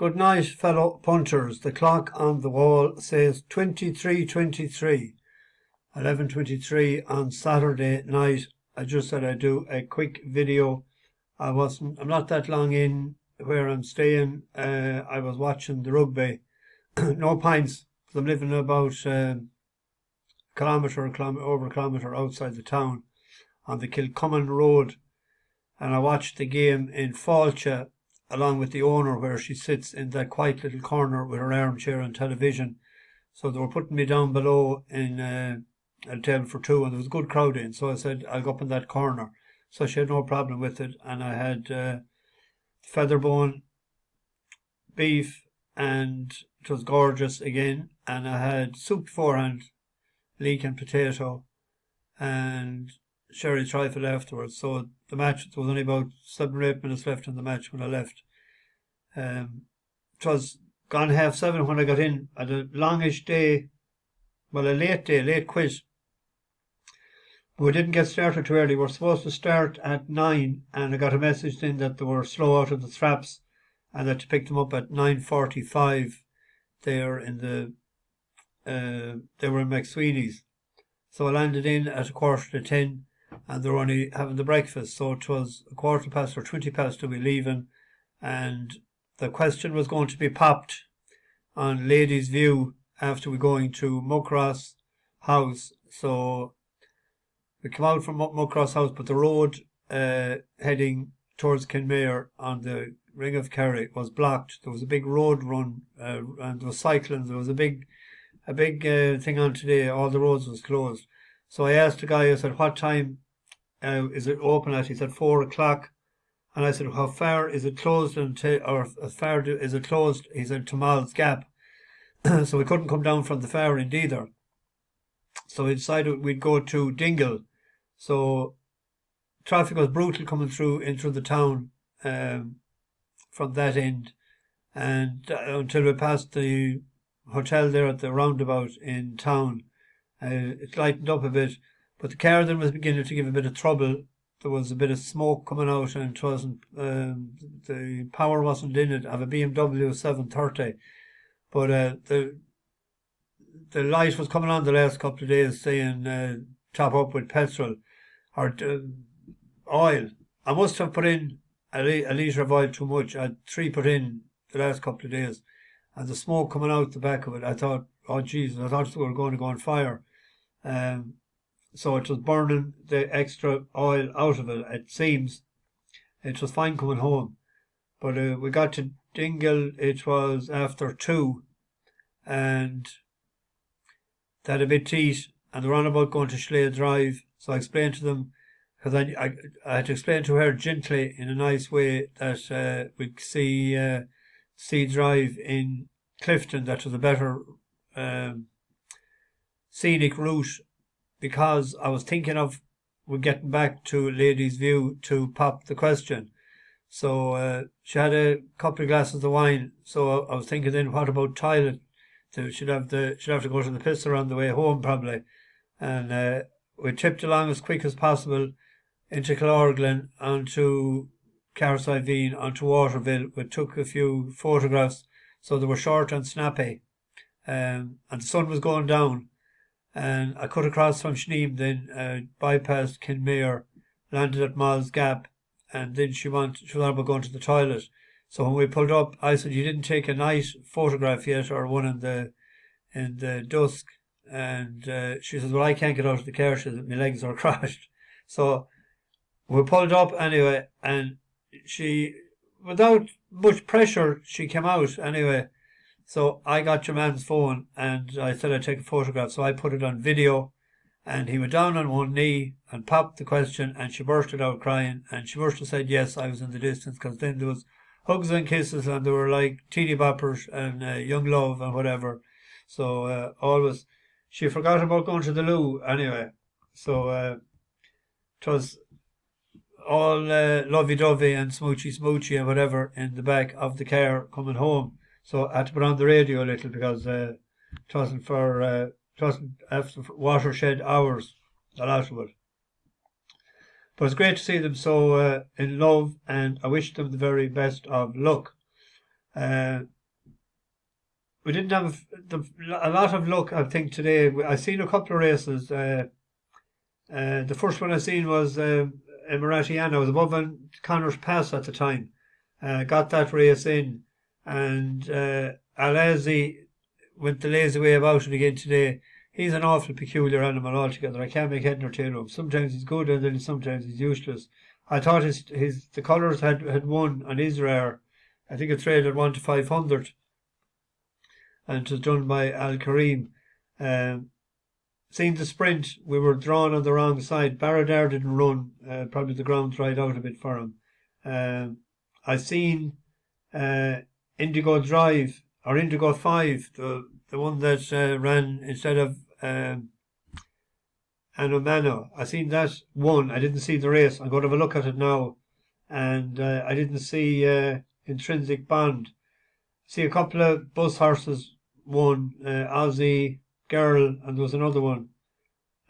Good night, fellow punters. The clock on the wall says 23:23, 11:23 on Saturday night. I just said I'd do a quick video. I'm not that long in where I'm staying. I was watching the rugby. No pints, because I'm living about over a kilometre outside the town on the Kilcommon Road. And I watched the game in Fáilte along with the owner, where she sits in that quiet little corner with her armchair and television. So they were putting me down below in a table for two, and there was a good crowd in. So I said, I'll go up in that corner. So she had no problem with it. And I had featherbone beef, and it was gorgeous again. And I had soup beforehand, leek and potato, and sherry trifle afterwards. So the match, there was only about 7 or 8 minutes left in the match when I left. It was gone 7:30 when I got in. I had a longish day, well, a late quit. But we didn't get started too early. We were supposed to start at 9, and I got a message then that they were slow out of the traps and that to pick them up at 9:45 there in they were in McSweeney's. So I landed in at 9:45, and they were only having the breakfast. So it was 15:15 or 20 past to be leaving, and the question was going to be popped on Ladies' View after we going to Muckross House. So we came out from Muckross House, but the road heading towards Kenmare on the Ring of Kerry was blocked. There was a big road run, and there was cycling. There was a big thing on today. All the roads was closed. So I asked the guy, I said, what time is it open at? He said 4 o'clock. And I said, how far is it closed or as far is it closed? He said, to Mall's Gap. So we couldn't come down from the far end either. So we decided we'd go to Dingle. So traffic was brutal coming through into the town from that end. And until we passed the hotel there at the roundabout in town, it lightened up a bit. But the car then was beginning to give a bit of trouble. There was a bit of smoke coming out, and it wasn't, the power wasn't in it. I have a BMW 730, but the light was coming on the last couple of days saying top up with petrol or oil. I must have put in a litre of oil too much. I had 3 put in the last couple of days, and the smoke coming out the back of it, I thought, oh Jesus, I thought we were going to go on fire. So it was burning the extra oil out of it. It seems it was fine coming home, but we got to Dingle. It was after 2, and they had a bit teeth, and they were on about going to Schley Drive. So I explained to them, because I had to explain to her gently in a nice way that we'd see Drive in Clifton. That was a better scenic route, because I was thinking of we're getting back to Ladies' View to pop the question. So she had a couple of glasses of wine. So I was thinking then, what about toilet? She'd have to go to the pisser on the way home probably. And we tipped along as quick as possible into Kilorglin, onto Carsiveen, onto Waterville. We took a few photographs, so they were short and snappy. And the sun was going down. And I cut across from Shneem, then bypassed Kenmare, landed at Mall's Gap, and then she was about going to the toilet. So when we pulled up, I said, you didn't take a night photograph yet, or one in the dusk? And she says, well, I can't get out of the car. She said, my legs are crushed. So we pulled up anyway, and she, without much pressure, she came out anyway. So I got your man's phone, and I said I'd take a photograph. So I put it on video, and he went down on one knee and popped the question, and she bursted out crying, and she must have said yes, I was in the distance, because then there was hugs and kisses, and there were like teeny boppers and young love and whatever. So always, she forgot about going to the loo anyway. So it was all lovey-dovey and smoochy and whatever in the back of the car coming home. So I had to put on the radio a little, because it wasn't after watershed hours, a lot of it. But it's great to see them so in love, and I wish them the very best of luck. We didn't have a lot of luck, I think, today. I seen a couple of races. The first one I seen was Emiratiana. I was above on Connor's Pass at the time. Got that race in, and Alazi went the lazy way about it again today. He's an awful peculiar animal altogether. I can't make head nor tail of him. Sometimes he's good, and then sometimes he's useless. I thought the colours had won on his rare. I think it traded 1 to 500, and it was done by Al Karim. Seeing the sprint, we were drawn on the wrong side. Baradar didn't run. Probably the ground dried out a bit for him. I seen Indigo Drive or Indigo 5, the one that ran instead of Anomano. I seen that one. I didn't see the race. I'm going to have a look at it now. And I didn't see Intrinsic Bond. See a couple of bus horses won. Aussie Girl, and there was another one.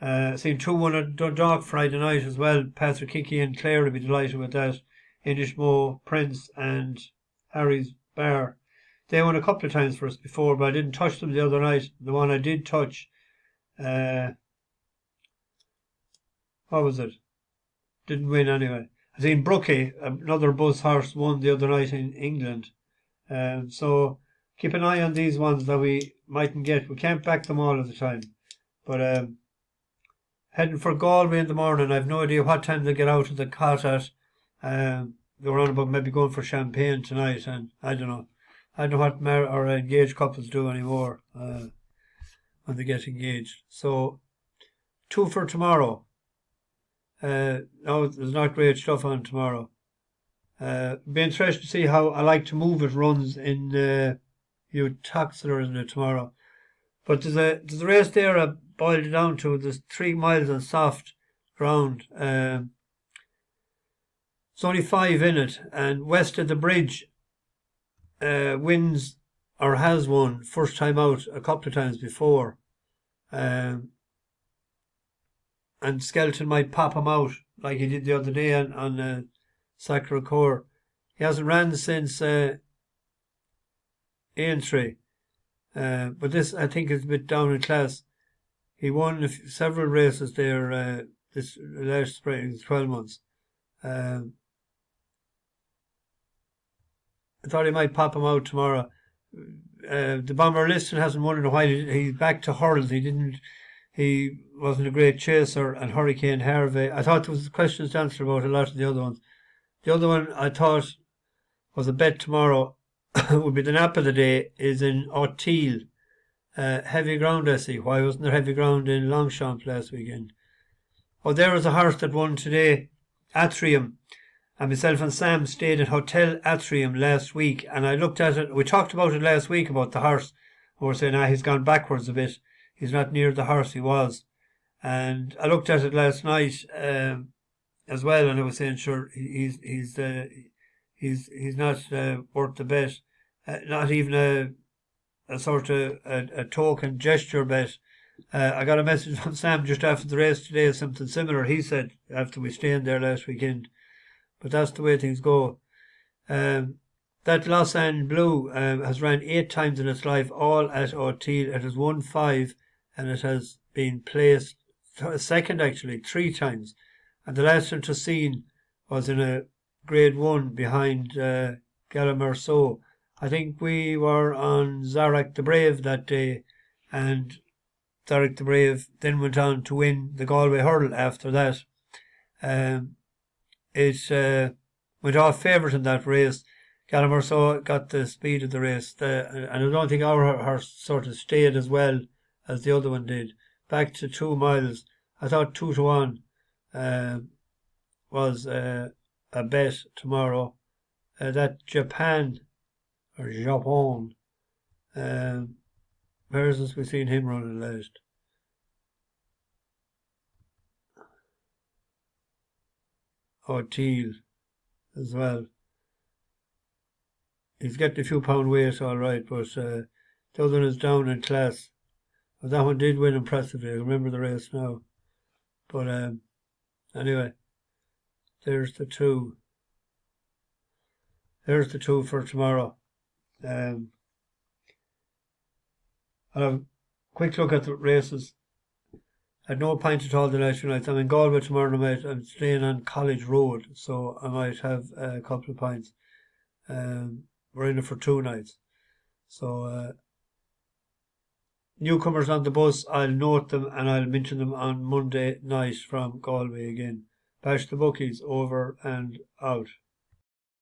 Seen 2-1 at Dundalk Friday night as well. Patrick Hickey and Clare would be delighted with that. Inishmo, Prince and Harry's Bar. They won a couple of times for us before, but I didn't touch them the other night. The one I did touch, what was it? Didn't win anyway. I seen Brookie, another buzz horse, won the other night in England. So keep an eye on these ones that we mightn't get. We can't back them all at the time. But heading for Galway in the morning. I've no idea what time they get out of the cot at. They were on about maybe going for champagne tonight, and I don't know. I don't know what or engaged couples do anymore when they get engaged. So 2 for tomorrow. No, there's not great stuff on tomorrow. Be interested to see how I Like to Move It runs in Uttoxeter, isn't it, tomorrow? But there's a race there. I boiled it down to there's 3 miles on soft ground. It's only 5 in it, and west of the bridge wins or has won first time out a couple of times before. And Skelton might pop him out like he did the other day on Sacre Coeur. He hasn't ran since Aintree. But this, I think, is a bit down in class. He won several races there this last spring, 12 months. I thought he might pop him out tomorrow. The Bomber Liston hasn't won in a while. He's back to hurls. He wasn't a great chaser, and Hurricane Harvey. I thought there was questions to answer about a lot of the other ones. The other one I thought was a bet tomorrow would be the nap of the day is in Auteuil. Heavy ground, I see. Why wasn't there heavy ground in Longchamp last weekend? Oh, there was a horse that won today, Atrium. And myself and Sam stayed at Hotel Atrium last week, and I looked at it. We talked about it last week about the horse. We were saying, he's gone backwards a bit. He's not near the horse he was. And I looked at it last night as well, and I was saying, sure, he's not worth the bet. Not even a sort of a token gesture bet. I got a message from Sam just after the race today, something similar. He said after we stayed there last weekend. But that's the way things go. That Losange Bleu has ran 8 times in its life, all at Auteuil. It has won 5, and it has been placed second, actually, 3 times. And the last one to seen was in a Grade 1 behind Galamerceau. I think we were on Zarek the Brave that day, and Zarek the Brave then went on to win the Galway Hurl after that. It went off favourite in that race. Galamerceau got the speed of the race, and I don't think our horse sort of stayed as well as the other one did. Back to 2 miles. I thought 2 to 1 was a bet tomorrow. That Japan, where is this? We've seen him running last. Auteuil as well. He's getting a few pound weight, all right, but the other one is down in class. But that one did win impressively. I remember the race now. But anyway, there's the two. There's the 2 for tomorrow. I'll have a quick look at the races. At no point at all the last few nights. I'm in Galway tomorrow night. I'm staying on College Road, so I might have a couple of pints. We're in it for 2 nights. So newcomers on the bus, I'll note them and I'll mention them on Monday night from Galway again. Bash the bookies, over and out.